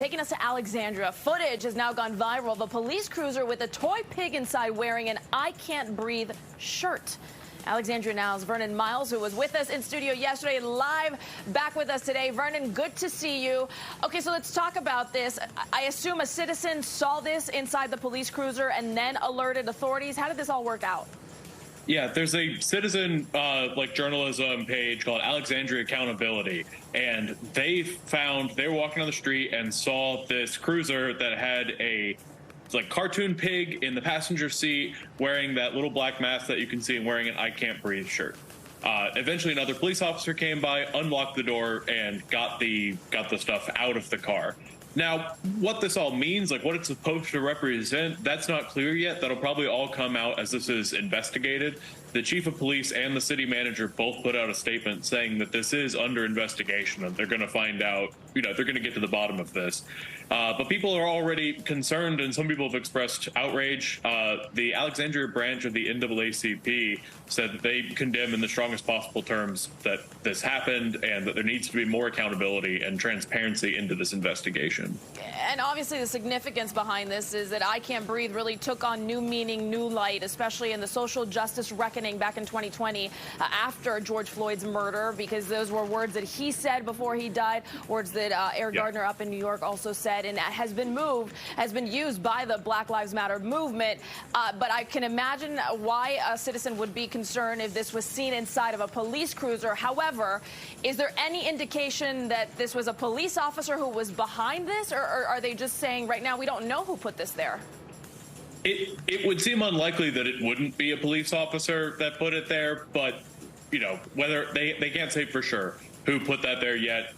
taking us to Alexandria. Footage has now gone viral of a police cruiser with a toy pig inside wearing an "I Can't Breathe" shirt. Alexandria Now's Vernon Miles, who was with us in studio yesterday, live back with us today. Vernon, good to see you. Okay, so let's talk about this. I assume a citizen saw this inside the police cruiser and then alerted authorities. How did this all work out? Yeah, there's a citizen journalism page called Alexandria Accountability, and they were walking on the street and saw this cruiser that had a cartoon pig in the passenger seat wearing that little black mask that you can see and wearing an "I Can't Breathe" shirt. Eventually another police officer came by, unlocked the door, and got the stuff out of the car. Now, what this all means, what it's supposed to represent, that's not clear yet. That'll probably all come out as this is investigated. The chief of police and the city manager both put out a statement saying that this is under investigation and they're going to find out, they're going to get to the bottom of this. But people are already concerned, and some people have expressed outrage. The Alexandria branch of the NAACP said that they condemn in the strongest possible terms that this happened and that there needs to be more accountability and transparency into this investigation. And obviously the significance behind this is that "I Can't Breathe" really took on new meaning, new light, especially in the social justice reckoning back in 2020 after George Floyd's murder, because those were words that he said before he died, words that Eric Gardner up in New York also said, and that has been used by the Black Lives Matter movement. But I can imagine why a citizen would be concerned if this was seen inside of a police cruiser. However, is there any indication that this was a police officer who was behind this, or are they just saying right now we don't know who put this there? It would seem unlikely that it wouldn't be a police officer that put it there, but whether they can't say for sure who put that there yet.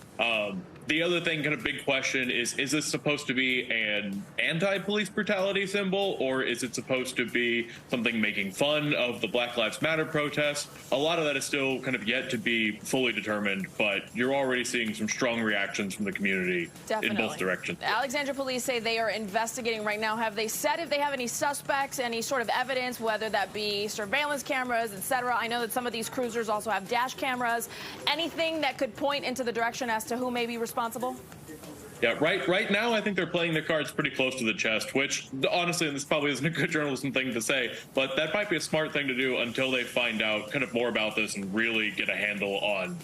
The other thing, kind of big question, is this supposed to be an anti-police brutality symbol, or is it supposed to be something making fun of the Black Lives Matter protests? A lot of that is still kind of yet to be fully determined, but you're already seeing some strong reactions from the community in both directions. Alexandria police say they are investigating right now. Have they said if they have any suspects, any sort of evidence, whether that be surveillance cameras, etc.? I know that some of these cruisers also have dash cameras. Anything that could point into the direction as to who may be responsible? Yeah, right now I think they're playing their cards pretty close to the chest, which honestly, and this probably isn't a good journalism thing to say, but that might be a smart thing to do until they find out kind of more about this and really get a handle on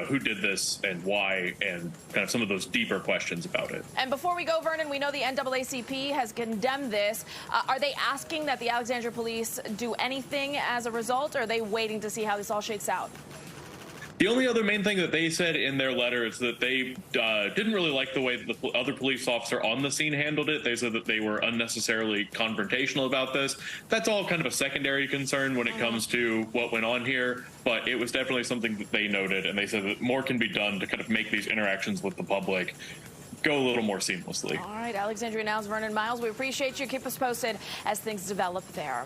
who did this and why, and kind of some of those deeper questions about it. And before we go, Vernon, we know the NAACP has condemned this. Are they asking that the Alexandria police do anything as a result, or are they waiting to see how this all shakes out? The only other main thing that they said in their letter is that they didn't really like the way that the other police officer on the scene handled it. They said that they were unnecessarily confrontational about this. That's all kind of a secondary concern when it comes to what went on here, but it was definitely something that they noted, and they said that more can be done to kind of make these interactions with the public go a little more seamlessly. All right, Alexandria Now's Vernon Miles, we appreciate you. Keep us posted as things develop there.